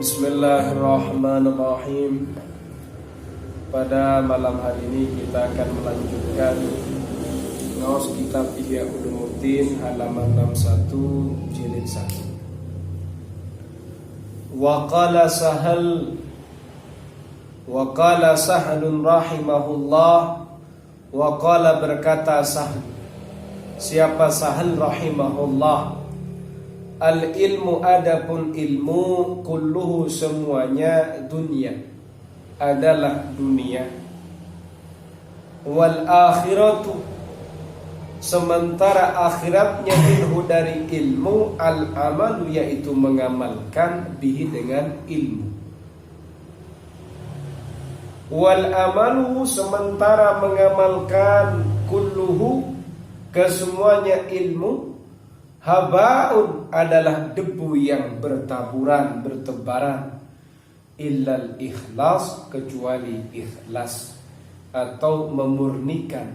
Bismillahirrahmanirrahim. Pada malam hari ini kita akan melanjutkan ngaos kitab Ihya Ulumuddin halaman 61 jilid 1. Wa qala Sahlun rahimahullah. Wa qala berkata Sahl. Siapa Sahl rahimahullah? Al ilmu adapun ilmu kulluhu semuanya dunia adalah dunia. Wal akhiratu sementara akhiratnya minhu dari ilmu al amalu yaitu mengamalkan bihi dengan ilmu. Wal amalu sementara mengamalkan kulluhu kesemuanya ilmu habaun adalah debu yang bertaburan, bertebaran. Illal ikhlas kecuali ikhlas atau memurnikan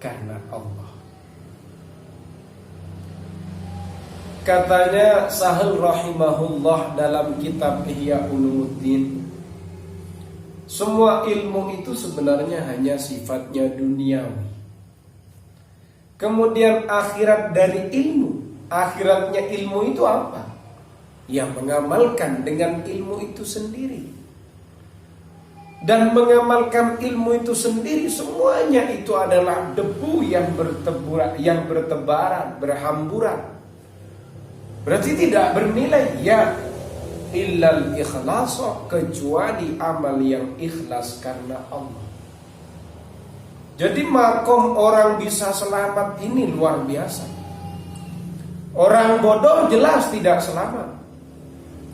karena Allah. Katanya Sahl rahimahullah dalam kitab Ihya Ulumuddin, semua ilmu itu sebenarnya hanya sifatnya duniawi. Kemudian akhirat dari ilmu, akhiratnya ilmu itu apa? Yang mengamalkan dengan ilmu itu sendiri. Dan mengamalkan ilmu itu sendiri semuanya itu adalah debu yang bertebaran, berhamburan. Berarti tidak bernilai ya illal ikhlas kecuali amal yang ikhlas karena Allah. Jadi makom orang bisa selamat ini luar biasa. Orang bodoh jelas tidak selamat.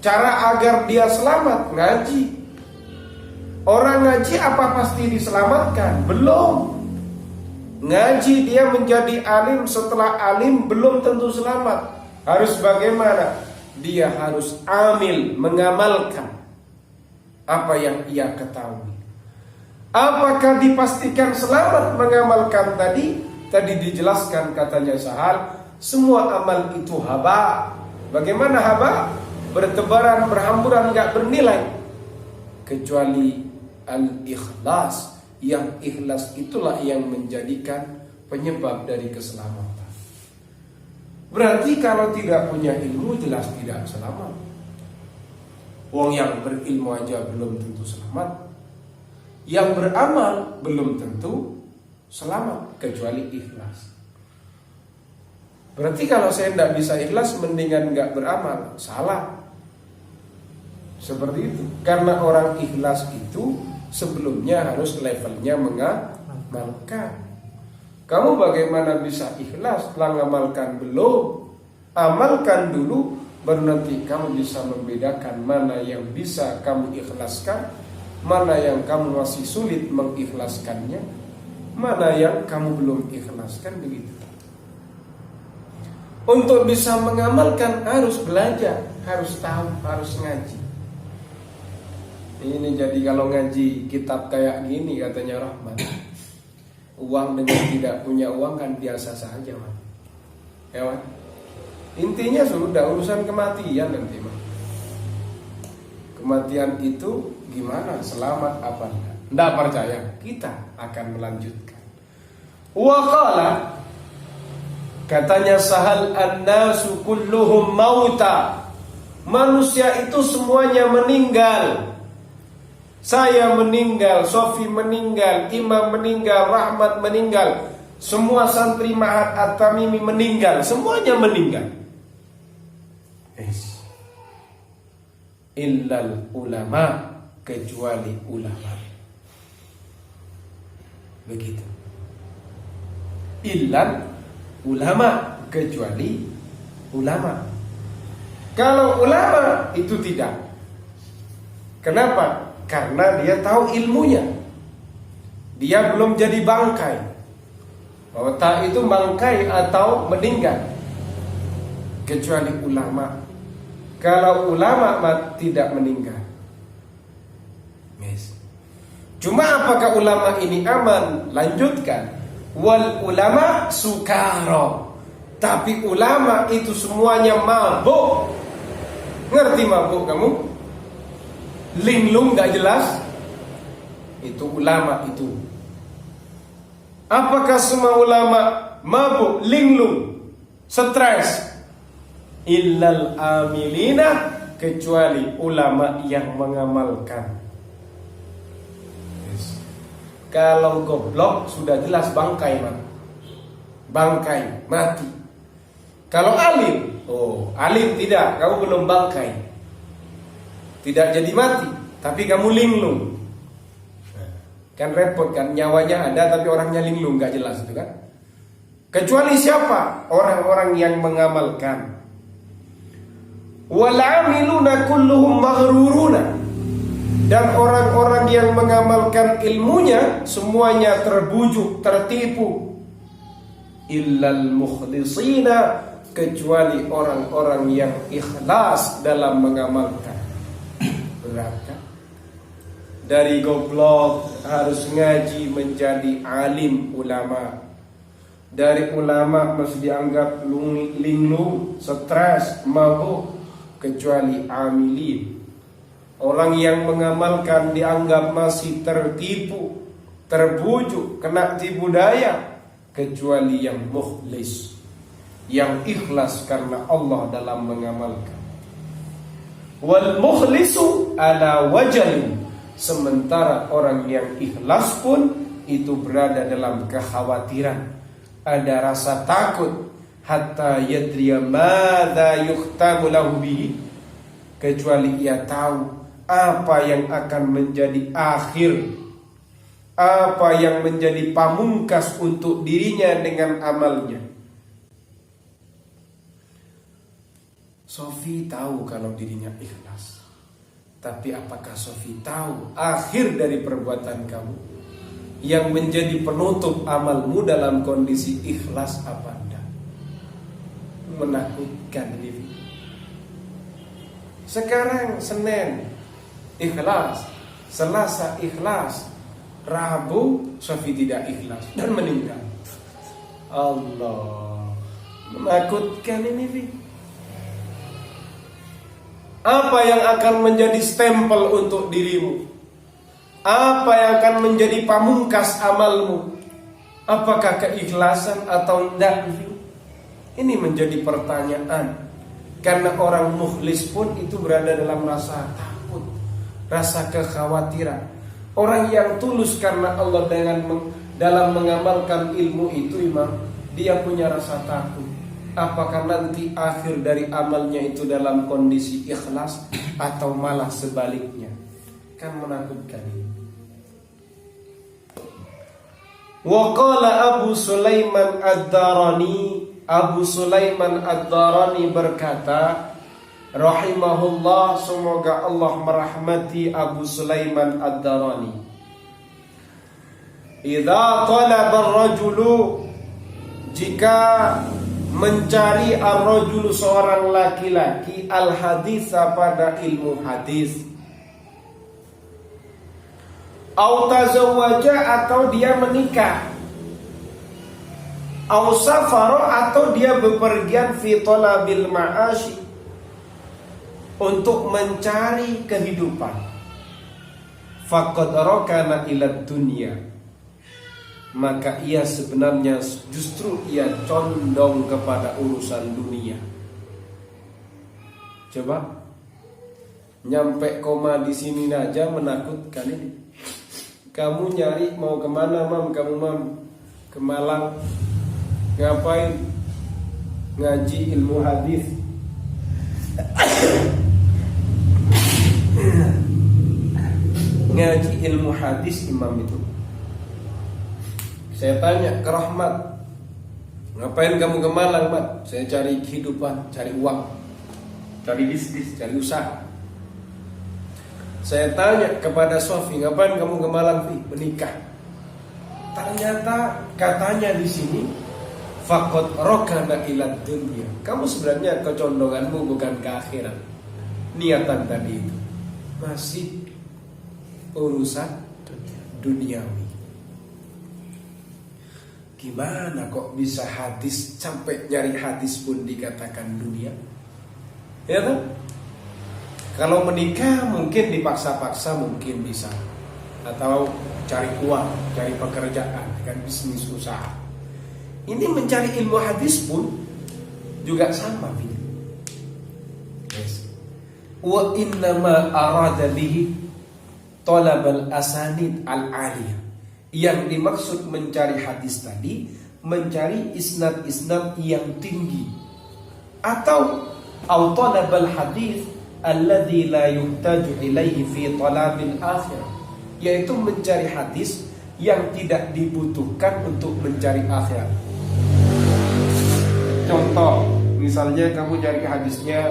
Cara agar dia selamat ngaji. Orang ngaji apa pasti diselamatkan? Belum. Ngaji dia menjadi alim, setelah alim belum tentu selamat. Harus bagaimana? Dia harus amil, mengamalkan apa yang ia ketahui. Apakah dipastikan selamat mengamalkan tadi? Tadi dijelaskan katanya Sahal, semua amal itu haba. Bagaimana haba? Bertebaran, berhamburan, gak bernilai. Kecuali al-ikhlas. Yang ikhlas itulah yang menjadikan penyebab dari keselamatan. Berarti kalau tidak punya ilmu jelas tidak selamat. Wong yang berilmu aja belum tentu selamat. Yang beramal belum tentu selamat kecuali ikhlas. Berarti kalau saya tidak bisa ikhlas mendingan nggak beramal. Salah. Seperti itu. Karena orang ikhlas itu sebelumnya harus levelnya mengamalkan. Kamu bagaimana bisa ikhlas setelah mengamalkan belum? Amalkan dulu baru nanti kamu bisa membedakan mana yang bisa kamu ikhlaskan, mana yang kamu masih sulit mengikhlaskannya, mana yang kamu belum ikhlaskan, begitu. Untuk bisa mengamalkan harus belajar, harus tahu, harus ngaji. Ini jadi kalau ngaji kitab kayak gini katanya Rahman, uang dengan tidak punya uang kan biasa saja, man. Ya, man? Intinya sudah urusan kematian nanti, man. Kematian itu gimana? Selamat apa enggak? Tidak percaya? Kita akan melanjutkan. Wa qala katanya Sahal an-nasu kulluhum mauta. Manusia itu semuanya meninggal. Saya meninggal, Sofi meninggal, Imam meninggal, Rahmat meninggal. Semua santri Ma'had At-Tamimi meninggal. Semuanya meninggal. Illal ulama kecuali ulama. Begitu. Illal ulama kecuali ulama. Kalau ulama itu tidak. Kenapa? Karena dia tahu ilmunya. Dia belum jadi bangkai. Otak itu bangkai atau meninggal. Kecuali ulama. Kalau ulama tidak meninggal. Yes. Cuma apakah ulama ini aman? Lanjutkan. Wal ulama sukaro. Tapi ulama itu semuanya mabuk. Ngerti mabuk kamu? linglung gak jelas, itu ulama itu. Apakah semua ulama mabuk, linglung, stres? Illal amilina, kecuali ulama yang mengamalkan. Yes. Kalau goblok sudah jelas bangkai, man. Bangkai, mati. Kalau alim, alim tidak, kamu belum bangkai, tidak jadi mati, tapi kamu linglung. Kan repot kan, nyawanya ada tapi orangnya linglung, gak jelas itu kan. Kecuali siapa? Orang-orang yang mengamalkan. Wal amiluna kulluhum maghruruna, dan orang-orang yang mengamalkan ilmunya semuanya terbujuk, tertipu. Illal mukhlisina, kecuali orang-orang yang ikhlas dalam mengamalkan. Berat kan? Dari goblok harus ngaji menjadi alim ulama. Dari ulama masih dianggap linglung, stres, mabuk. Kecuali amilin, orang yang mengamalkan dianggap masih tertipu, terbujuk, kena tipu daya. Kecuali yang mukhlis, yang ikhlas karena Allah dalam mengamalkan. Wal mukhlisu ala wajalin, sementara orang yang ikhlas pun itu berada dalam kekhawatiran, ada rasa takut. Hatta yadriya madza yukhtamu lahu bihi, kecuali ia tahu apa yang akan menjadi akhir, apa yang menjadi pamungkas untuk dirinya dengan amalnya. Sofi tahu kalau dirinya ikhlas, tapi apakah Sofi tahu akhir dari perbuatan kamu yang menjadi penutup amalmu dalam kondisi ikhlas apa enggak? Menakutkan ini. Sekarang Senin ikhlas, Selasa ikhlas, Rabu Sofi tidak ikhlas dan meninggal. Allah, menakutkan ini. Apa yang akan menjadi stempel untuk dirimu? Apa yang akan menjadi pamungkas amalmu? Apakah keikhlasan atau tidak? Ini menjadi pertanyaan. Karena orang mukhlis pun itu berada dalam rasa takut, rasa kekhawatiran. Orang yang tulus karena Allah dalam mengamalkan ilmu itu, Imam, dia punya rasa takut. Apakah nanti akhir dari amalnya itu dalam kondisi ikhlas atau malah sebaliknya? Kan menakutkan ini. Wa qala Abu Sulaiman Ad-Darani, Abu Sulaiman Ad-Darani berkata, rahimahullah, semoga Allah merahmati Abu Sulaiman Ad-Darani. Idza talaba ar-rajulu, jika mencari ar-rajulu seorang laki-laki al-hadis pada ilmu hadis, au tazawwaja atau dia menikah, au safaro atau dia bepergian fi talabil ma'ashi, untuk mencari kehidupan, faqad rakana ila dunya, maka ia sebenarnya justru ia condong kepada urusan dunia. Coba nyampe koma di sini aja menakutkan ini. Kamu nyari mau kemana, Mam? Kamu, Mam, ke Malang. Ngapain? Ngaji ilmu hadis. Ngaji ilmu hadis, Imam itu. Saya tanya ke Rahmat, ngapain kamu ke Malang, Mat? Saya cari kehidupan, cari uang, cari bisnis, cari usaha. Saya tanya kepada Sofi, ngapain kamu ke Malang, Fi? Menikah. Ternyata katanya di sini, faqad rakana ila dunya. Kamu sebenarnya kecondonganmu bukan ke akhirat. Niatan tadi itu masih urusan duniawi. Gimana kok bisa hadis, sampai nyari hadis pun dikatakan dunia? Ya kan? Kalau menikah mungkin dipaksa-paksa mungkin bisa, atau cari uang, cari pekerjaan, kan bisnis usaha. Ini mencari ilmu hadis pun juga sama, yes. Wa innama arada bihi talabal asanid al-aliyah. Yang dimaksud mencari hadis tadi, mencari isnad-isnad yang tinggi, atau talabal hadis alladzi la yuhtaju ilaihi fi talabil akhirah, yaitu mencari hadis yang tidak dibutuhkan untuk mencari akhirat. Contoh, misalnya kamu cari hadisnya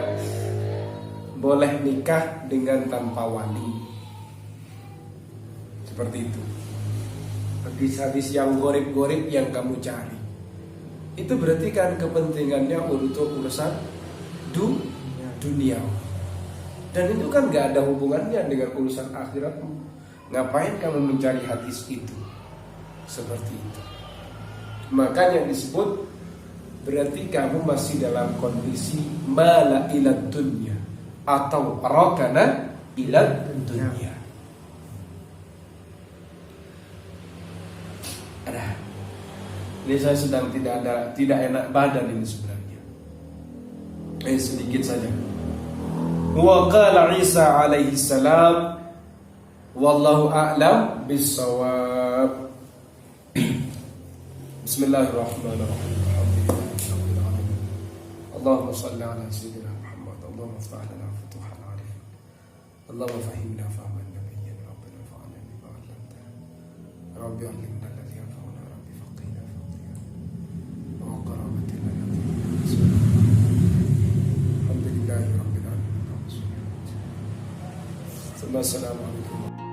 boleh nikah dengan tanpa wali, seperti itu. Hadis-hadis yang gorib-gorib yang kamu cari, itu berarti kan kepentingannya untuk urusan dunia. Dan itu kan gak ada hubungannya dengan urusan akhiratmu. Ngapain kamu mencari hadis itu? Seperti itu. Makanya disebut berarti kamu masih dalam kondisi mala ilad dunya, atau rokana ilad dunya. Ini saya sedang tidak enak badan ini sebenarnya. Sedikit saja. Wa qala Isa alaihi salam, wallahu a'lam bis-shawab. Bismillahirrahmanirrahim. Allahumma shalli ala sayyidina Muhammad. Allahumma iftah lana futuhan arif. Allahumma fahimna fahman nabiyyin rabbana fa'alna bima 'allamtana. Rabbi 'allimna alladhi yanfa'una, rabbi faqihna faqihna. Wa qarabatina allati alhamdulillahi rabbil alamin. Assalamualaikum.